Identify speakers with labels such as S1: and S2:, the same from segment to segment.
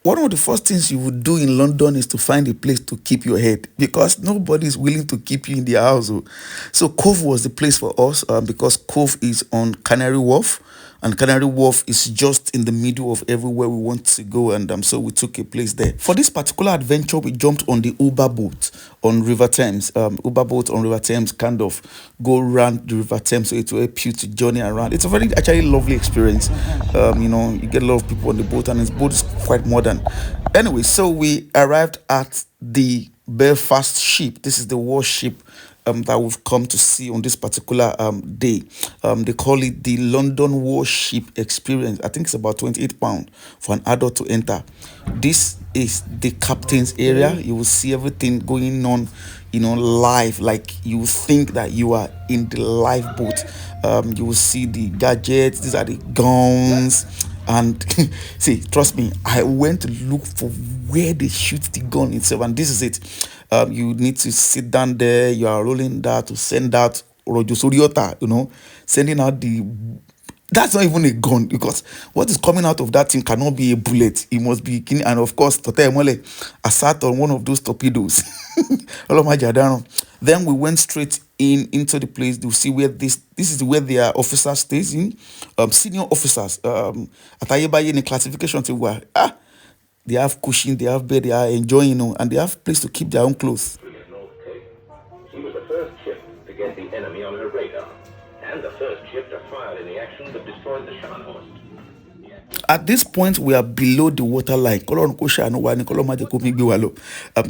S1: one of the first things you would do in London is to find a place to keep your head because nobody is willing to keep you in their house. Oh. So Cove was the place for us because Cove is on Canary Wharf, and Canary Wharf is just in the middle of everywhere we want to go, and so we took a place there. For this particular adventure, we jumped on the Uber boat on River Thames. Uber boat on River Thames kind of go around the River Thames, so it will help you to journey around. It's a very actually lovely experience. You get a lot of people on the boat, and this boat is quite modern. Anyway, so we arrived at the Belfast ship. This is the warship that we've come to see on this particular day. They call it the London Warship Experience. I think it's about £28 for an adult to enter. This is the captain's area. You will see everything going on, live. Like you think that you are in the lifeboat. You will see the gadgets. These are the guns. And see, trust me, I went to look for where they shoot the gun itself, and this is it. You need to sit down there. You are rolling that to send out Rojo Soriota, sending out the. That's not even a gun because what is coming out of that thing cannot be a bullet. It must be, and of course, a sat on one of those torpedoes. All of my jadano. Then we went straight into the place to see where this is where their officer stays in. Senior officers. Atayebaye in the classification to where they have cushion, they have bed, they are enjoying, and they have place to keep their own clothes.
S2: She was the first ship to get the enemy on her radar, and the first ship to fire in the action that destroyed the Scharnhorst.
S1: At this point, we are below the waterline.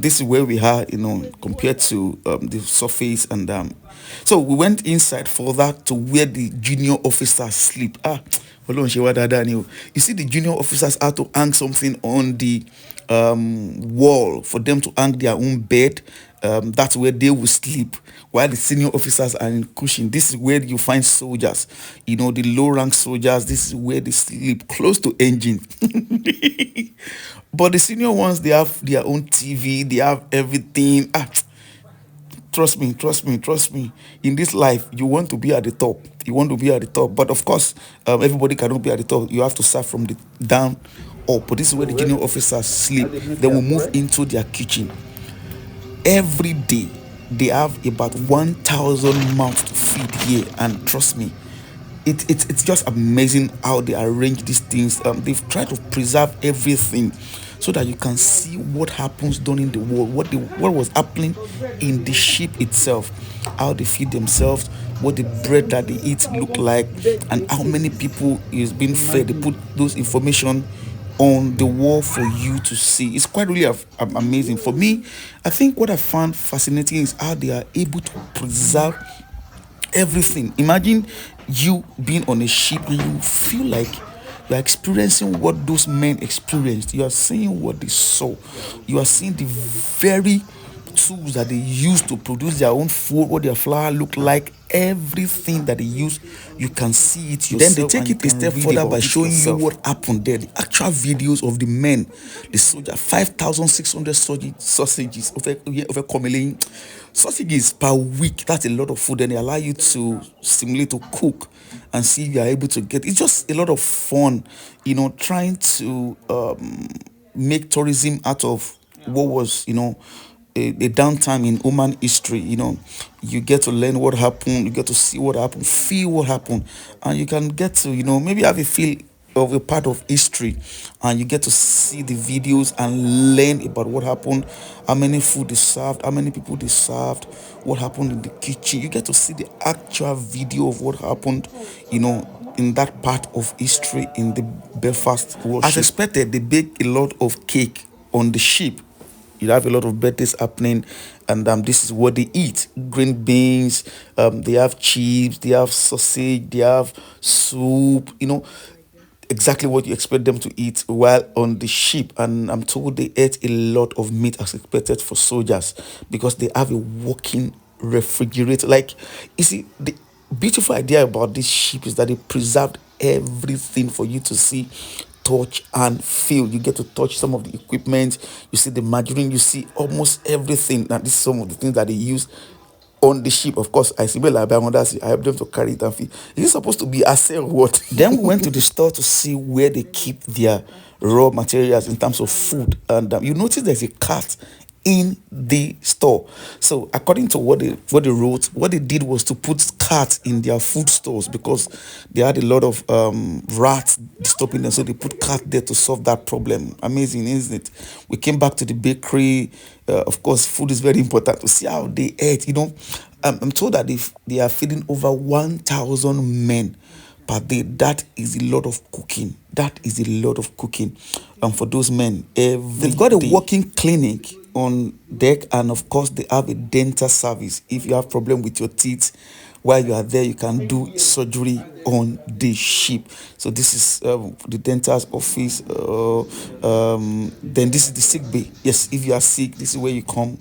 S1: This is where we are, compared to the surface. And so we went inside further to where the junior officers sleep. You see, the junior officers had to hang something on the wall for them to hang their own bed. That's where they will sleep while the senior officers are in cushion. This is where you find soldiers, the low rank soldiers. This is where they sleep close to engine. But the senior ones, they have their own TV, they have everything. Trust me. In this life, you want to be at the top. But of course, everybody cannot be at the top. You have to start from the down up. But this is where the junior officers sleep. Then we move into their kitchen. Every day, they have about 1,000 mouths to feed here. And trust me, it's just amazing how they arrange these things. They've tried to preserve everything so that you can see what happens during the war, what was happening in the ship itself, how they feed themselves, what the bread that they eat look like, and how many people is being fed. They put those information on the wall for you to see. It's quite really amazing. For me, I think what I found fascinating is how they are able to preserve everything. Imagine you being on a ship and you feel like you are experiencing what those men experienced. You are seeing what they saw. You are seeing the very tools that they use to produce their own food, what their flour look like, everything that they use. You can see it yourself. Then they take it a step further by showing you what happened there. The actual videos of the men, the soldier, 5,600 sausages over sausages per week. That's a lot of food. And they allow you to simulate to cook and see if you are able to get. It's just a lot of fun, trying to make tourism out of what was, a downtime in human history. You get to learn what happened, you get to see what happened, feel what happened, and you can get to, maybe have a feel of a part of history, and you get to see the videos and learn about what happened, how many food they served, how many people they served, what happened in the kitchen. You get to see the actual video of what happened, in that part of history in the Belfast warship. As expected, they bake a lot of cake on the ship. You have a lot of birthdays happening, and this is what they eat: green beans. They have chips, they have sausage, they have soup. Exactly what you expect them to eat while on the ship. And I'm told they ate a lot of meat as expected for soldiers because they have a working refrigerator. Like, you see, the beautiful idea about this ship is that they preserved everything for you to see, touch, and feel. You get to touch some of the equipment, you see the margarine, you see almost everything. Now, this is some of the things that they use on the ship. Of course, I see I help them to carry it and feed. Is it supposed to be a sale? What? Then we went to the store to see where they keep their raw materials in terms of food, and you notice there's a cart in the store. So according to what they wrote, what they did was to put cats in their food stores because they had a lot of rats disturbing them. So they put cat there to solve that problem. Amazing, isn't it? We came back to the bakery. Of course, food is very important to see how they ate. I'm told that they are feeding over 1,000 men per day. That is a lot of cooking. That is a lot of cooking for those men every They've got a day. Working clinic on deck, and of course they have a dental service. If you have problem with your teeth while you are there, you can do surgery on the ship. So this is the dental's office. Then this is the sick bay. Yes, if you are sick, this is where you come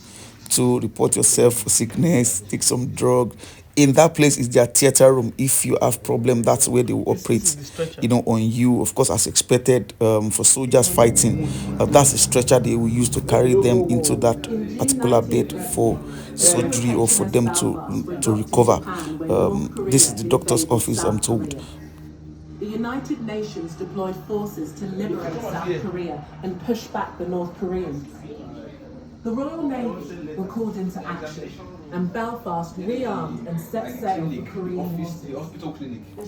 S1: to report yourself for sickness, take some drug. In that place is their theater room. If you have problem, that's where they will operate, on you. Of course, as expected, for soldiers fighting, that's a stretcher they will use to carry them into that particular bed for surgery or for them to recover. This is the doctor's office, I'm told.
S3: The United Nations deployed forces to liberate South Korea and push back the North Koreans. The Royal Navy were called into action, and Belfast rearmed and set sail for Korean waters.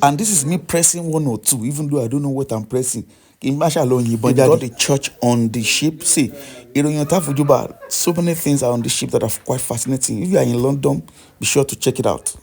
S1: And this is me pressing 102, even though I don't know what I'm pressing. They got the church on the ship. See, so many things are on the ship that are quite fascinating. If you are in London, be sure to check it out.